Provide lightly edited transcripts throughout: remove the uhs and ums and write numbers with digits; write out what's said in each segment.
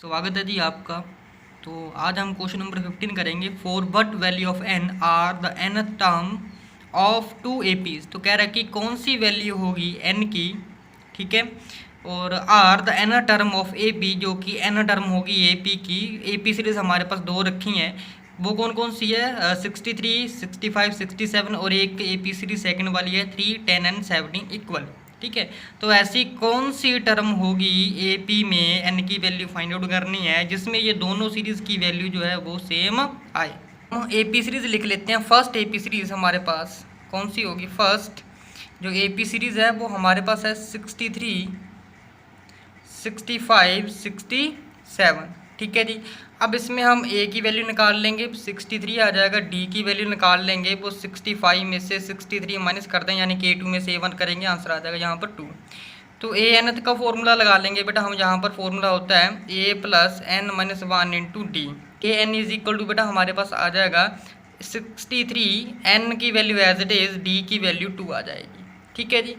स्वागत है जी आपका। तो आज हम क्वेश्चन नंबर 15 करेंगे। For what value of n are the n term of two APs. तो कह रहा है कि कौन सी वैल्यू होगी n की, ठीक है, और are the n term of A P, जो कि n टर्म होगी ए पी की। ए पी सीरीज हमारे पास दो रखी हैं, वो कौन कौन सी है? 63, 65, 67 और एक ए पी सीरीज सेकेंड वाली है 3, 10 एंड 17 इक्वल। ठीक है, तो ऐसी कौन सी टर्म होगी ए पी में, एन की वैल्यू फाइंड आउट करनी है जिसमें ये दोनों सीरीज की वैल्यू जो है वो सेम आए। हम ए पी सीरीज लिख लेते हैं। फर्स्ट ए पी सीरीज हमारे पास कौन सी होगी? फर्स्ट जो ए पी सीरीज है वो हमारे पास है 63, 65, 67। ठीक है जी। अब इसमें हम ए की वैल्यू निकाल लेंगे, 63 आ जाएगा। डी की वैल्यू निकाल लेंगे, वो 65 में से 63 माइनस कर दें, यानी कि A2 में से A1 करेंगे, आंसर आ जाएगा यहाँ पर 2। तो ए एन का फॉर्मूला लगा लेंगे बेटा हम। यहाँ पर फॉर्मूला होता है A plus n minus 1 into d. A n is equal to बेटा हमारे पास आ जाएगा 63, n की वैल्यू एज इट इज़, डी की वैल्यू 2 आ जाएगी। ठीक है जी।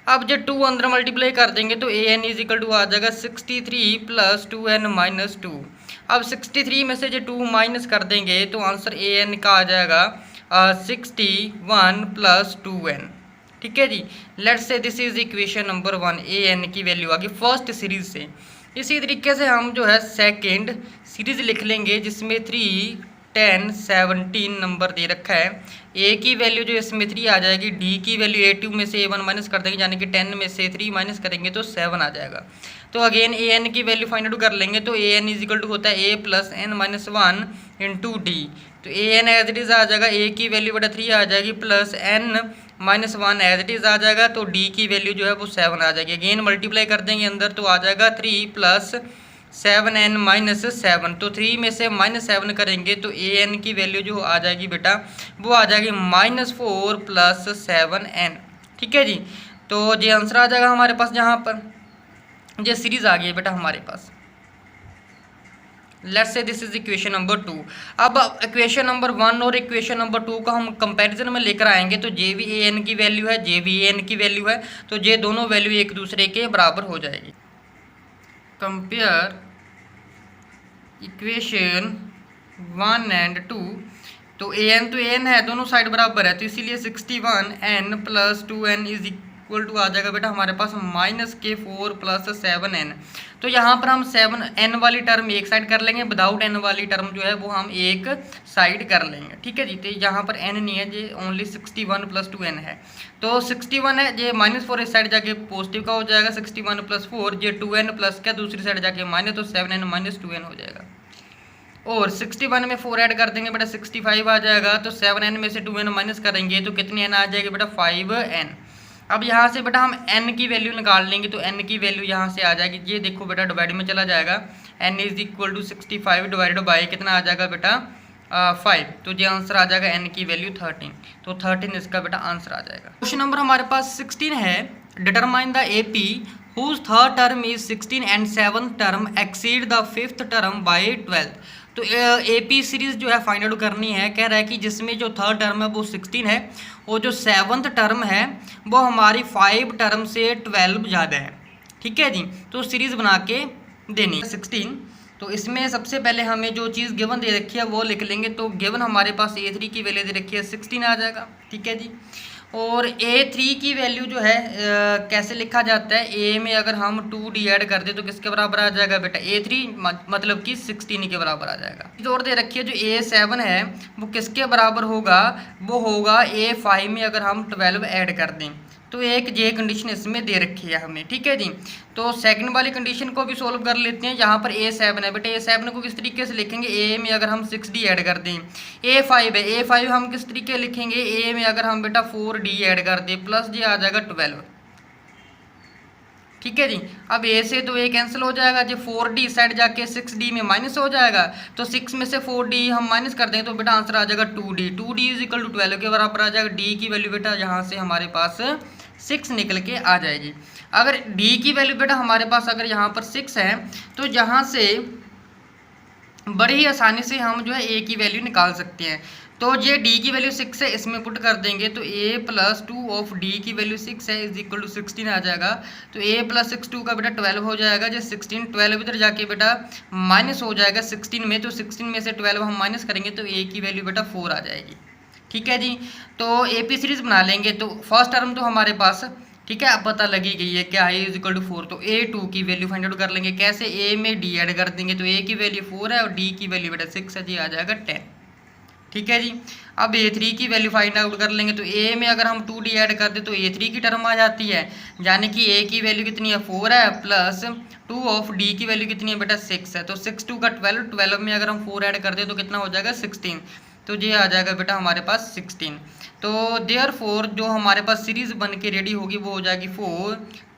अब जब 2 अंदर मल्टीप्लाई कर देंगे तो a n is equal to आ जाएगा 63 प्लस 2n माइनस 2। अब 63 में से जो 2 माइनस कर देंगे तो आंसर ए एन का आ जाएगा 61 प्लस 2n। ठीक है जी। Let's say this is equation number 1। A n की वैल्यू आ गई फर्स्ट सीरीज से। इसी तरीके से हम जो है सेकेंड सीरीज लिख लेंगे जिसमें 3, 10, 17 नंबर दे रखा है। ए की वैल्यू जो इसमें 3 आ जाएगी, डी की वैल्यू A2 में से A1 माइनस कर देंगे, यानी कि 10 में से 3 माइनस करेंगे तो 7 आ जाएगा। तो अगेन ए एन की वैल्यू फाइंड आउट कर लेंगे, तो a n is equal to होता है A plus n minus 1 into d. तो a n as it is आ जाएगा, ए की वैल्यू बेटा 3 आ जाएगी, plus n minus 1 as it is आ जाएगा, तो डी की वैल्यू जो है वो 7 आ जाएगी। अगेन मल्टीप्लाई कर देंगे अंदर तो आ जाएगा 3 प्लस 7n माइनस 7। तो 3 में से माइनस 7 करेंगे तो ए एन की वैल्यू जो आ जाएगी बेटा वो आ जाएगी -4 प्लस 7n। ठीक है जी। तो ये आंसर आ जाएगा हमारे पास। जहाँ पर ये सीरीज आ गई है बेटा हमारे पास। Let's say this is equation number 2। अब इक्वेशन नंबर 1 और इक्वेशन नंबर 2 का हम कंपैरिजन में लेकर आएंगे। तो जे भी ए एन की वैल्यू है, जे भी ए एन की वैल्यू है, तो ये दोनों वैल्यू एक दूसरे के बराबर हो जाएगी। Compare equation 1 and 2। तो ए एन है, दोनों साइड बराबर है, तो इसीलिए 61n plus 2n is equal to आ जाएगा बेटा हमारे पास -4 प्लस 7n। तो यहाँ पर हम 7n वाली टर्म एक साइड कर लेंगे, विदाउट n वाली टर्म जो है वो हम एक साइड कर लेंगे। ठीक है जी। तो यहाँ पर n नहीं है, ये ओनली 61 प्लस 2n है। तो 61 है, ये -4 इस साइड जाके पॉजिटिव का हो जाएगा, 61 प्लस 4, ये 2n प्लस क्या दूसरी साइड जाके माइनस, तो 7n माइनस 2n हो जाएगा। और 61 में 4 ऐड कर देंगे बेटा 65 आ जाएगा। तो 7n में से 2n माइनस करेंगे तो कितनी n आ जाएगी बेटा 5n। अब यहाँ से बेटा हम n की वैल्यू निकाल लेंगे, तो n की वैल्यू यहाँ से आ जाएगी, ये देखो बेटा डिवाइड में चला जाएगा। n is equal to 65 divided by कितना आ जाएगा बेटा 5। तो ये आंसर आ जाएगा n की वैल्यू 13। तो 13 इसका बेटा आंसर आ जाएगा। क्वेश्चन नंबर हमारे पास 16 है। Determine the A P whose third term is 16 and seventh term exceed the fifth term by 12। तो ए पी सीरीज जो है फाइंड आउट करनी है। कह रहा है कि जिसमें जो थर्ड टर्म है वो 16 है और जो सेवन्थ टर्म है वो हमारी 5 टर्म से 12 ज़्यादा है। ठीक है जी। तो सीरीज बना के देनी 16। तो इसमें सबसे पहले हमें जो चीज़ गिवन दे रखी है वो लिख लेंगे। तो गिवन हमारे पास A3 की वैल्यू दे रखी है 16 आ जाएगा। ठीक है जी। और A3 की वैल्यू जो है कैसे लिखा जाता है, A में अगर हम 2D ऐड कर दे तो किसके बराबर आ जाएगा बेटा A3 मतलब कि 16 के बराबर आ जाएगा। चीज़ और दे रखी है जो A7 है वो किसके बराबर होगा, वो होगा A5 में अगर हम 12 ऐड कर दें। तो एक ये कंडीशन इसमें दे रखी है हमें। ठीक है जी। तो सेकंड वाली कंडीशन को भी सोल्व कर लेते हैं। यहाँ पर A7 है बेटा, A7 को किस तरीके से लिखेंगे, A में अगर हम 6D ऐड कर दें। A5 है, A5 हम किस तरीके लिखेंगे, A में अगर हम बेटा 4D ऐड कर दें, प्लस जी आ जाएगा 12। ठीक है जी। अब A से तो A कैंसिल हो जाएगा, जो 4D साइड जाके 6D में माइनस हो जाएगा। तो 6 में से 4D हम माइनस कर देंगे तो बेटा आंसर आ जाएगा 2D। 2D is equal to 12 के बराबर आ जाएगा। D की वैल्यू बेटा यहाँ से हमारे पास 6 निकल के आ जाएगी। अगर D की वैल्यू बेटा हमारे पास अगर यहाँ पर 6 है तो यहाँ से बड़ी ही आसानी से हम जो है A की वैल्यू निकाल सकते हैं। तो ये डी की वैल्यू 6 है, इसमें पुट कर देंगे तो a प्लस 2 ऑफ डी की वैल्यू 6 है इज इक्वल टू 16 आ जाएगा। तो a प्लस 6 2 का बेटा 12 हो जाएगा। जो 16 12 इधर जाके बेटा माइनस हो जाएगा 16 में, तो 16 में से 12 हम माइनस करेंगे तो a की वैल्यू बेटा 4 आ जाएगी। ठीक है जी। तो AP सीरीज बना लेंगे। तो फर्स्ट टर्म तो हमारे पास ठीक है अब पता लगी गई है क्या है, इज इक्वल टू 4। तो a2 की वैल्यू फाइंड आउट कर लेंगे। कैसे, a में d ऐड कर देंगे तो a की वैल्यू 4 है और d की वैल्यू बेटा 6 है जी, आ जाएगा 10। ठीक है जी। अब a3 की वैल्यू फाइंड आउट कर लेंगे। तो a में अगर हम 2d ऐड कर दें तो a3 की टर्म आ जाती है, यानी कि a की वैल्यू कितनी है 4 है प्लस 2 ऑफ d की वैल्यू कितनी है बेटा 6 है। तो 6 2 का 12, 12 में अगर हम 4 ऐड कर दें तो कितना हो जाएगा 16। तो ये आ जाएगा बेटा हमारे पास 16। तो देयरफॉर जो हमारे पास सीरीज बन के रेडी होगी वो हो जाएगी 4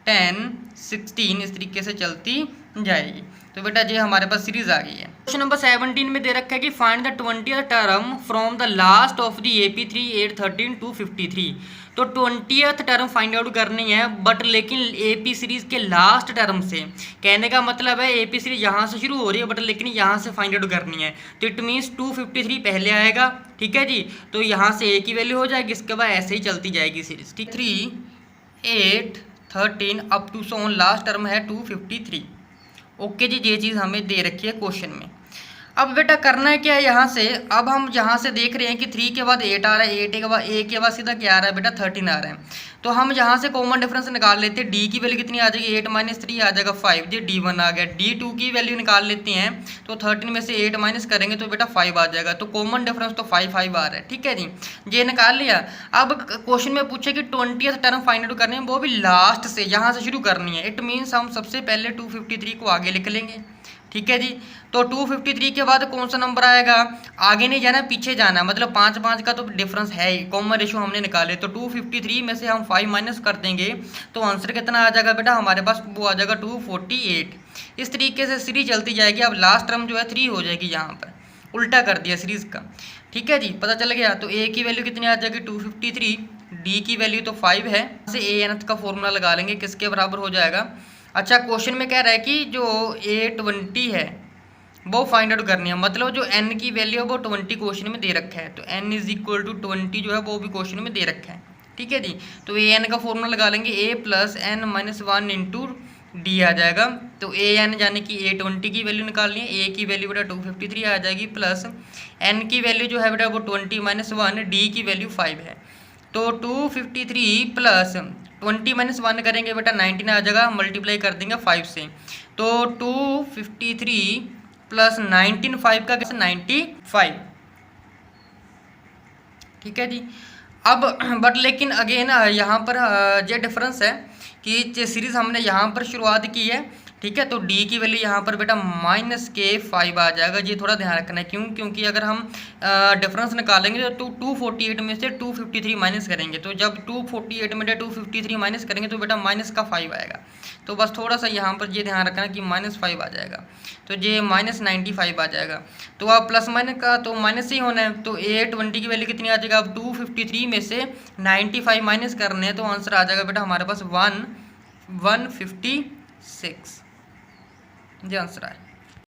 10 16, इस तरीके से चलती जाएगी। तो बेटा ये हमारे पास सीरीज आ गई है। क्वेश्चन नंबर 17 में दे रखा है कि find the 20th term from the last of the AP3 8 13 to 53। तो 20th टर्म फाइंड आउट करनी है, बट लेकिन AP सीरीज के लास्ट टर्म से। कहने का मतलब है AP सीरीज यहाँ से शुरू हो रही है बट लेकिन यहाँ से फाइंड आउट करनी है। तो इट मीन्स 253 पहले आएगा। ठीक है जी। तो यहाँ से A की वैल्यू हो जाएगी, इसके बाद ऐसे ही चलती जाएगी सीरीज। ठीक, 3 8 13 up to so on, last term है 253। ओके जी, ये चीज़ हमें दे रखी है क्वेश्चन में। अब बेटा करना है क्या है यहाँ से, अब हम यहाँ से देख रहे हैं कि 3 के बाद 8 आ रहा है, 8 के बाद a के बाद सीधा क्या आ रहा है बेटा 13 आ रहा है। तो हम यहाँ से कॉमन डिफरेंस निकाल लेते हैं। d की वैल्यू कितनी आ जाएगी 8 माइनस 3 आ जाएगा 5 जी, d1 आ गया। d2 की वैल्यू निकाल लेते हैं तो 13 में से 8 माइनस करेंगे तो बेटा 5 आ जाएगा। तो कॉमन डिफरेंस तो 5 5 आ रहा है। ठीक है जी, ये निकाल लिया। अब क्वेश्चन में पूछे कि 20th टर्म फाइंड आउट करनी है, वो भी लास्ट से यहाँ से शुरू करनी है। इट मीन्स हम सबसे पहले 253 को आगे लिख लेंगे। ठीक है जी। तो 253 के बाद कौन सा नंबर आएगा, आगे नहीं जाना पीछे जाना, मतलब 5 5 का तो डिफरेंस है ही, कॉमन रेशियो हमने निकाले। तो 253 में से हम 5 माइनस कर देंगे तो आंसर कितना आ जाएगा बेटा हमारे पास, वो आ जाएगा 248। इस तरीके से सीरीज चलती जाएगी। अब लास्ट टर्म जो है 3 हो जाएगी, यहाँ पर उल्टा कर दिया सीरीज का। ठीक है जी, पता चल गया। तो a की वैल्यू कितनी आ जाएगी 253, d की वैल्यू तो 5 है, से an का फॉर्मूला लगा लेंगे, किसके बराबर हो जाएगा। अच्छा, क्वेश्चन में कह रहा है कि जो A20 है वो फाइंड आउट करनी है, मतलब जो n की वैल्यू है वो 20 क्वेश्चन में दे रखा है। तो n इज इक्वल टू 20 जो है वो भी क्वेश्चन में दे रखा है। ठीक है जी। तो an का फॉर्मूला लगा लेंगे, a plus n minus 1 into d आ जाएगा। तो an यानी कि A20 की वैल्यू निकालनी है, a की वैल्यू बेटा 253 आ जाएगी, प्लस n की वैल्यू जो है बेटा वो 20 माइनस 1, d की वैल्यू 5 है। तो 253 प्लस 20 माइनस 1 करेंगे बेटा 19 आ जाएगा, मल्टीप्लाई कर देंगे 5 से। तो 253 प्लस 19 5 का कैसे 95। ठीक है जी। अब बट लेकिन अगेन यहाँ पर ये डिफरेंस है कि सीरीज हमने यहाँ पर शुरुआत की है। ठीक है। तो d की वैल्यू यहाँ पर बेटा -5 आ जाएगा। ये थोड़ा ध्यान रखना है, क्यों, क्योंकि अगर हम डिफरेंस निकालेंगे तो 248 में से 253 माइनस करेंगे, तो जब 248 में से 253 माइनस करेंगे तो बेटा -5 आएगा। तो बस थोड़ा सा यहाँ पर ये ध्यान रखना कि -5 आ जाएगा, तो ये -95 आ जाएगा। तो अब प्लस माइनस का तो माइनस ही होना है। तो A20 की वैल्यू कितनी आ जाएगा, अब 253 में से 95 माइनस करने हैं तो आंसर आ जाएगा बेटा हमारे पास 156। ये आंसर है।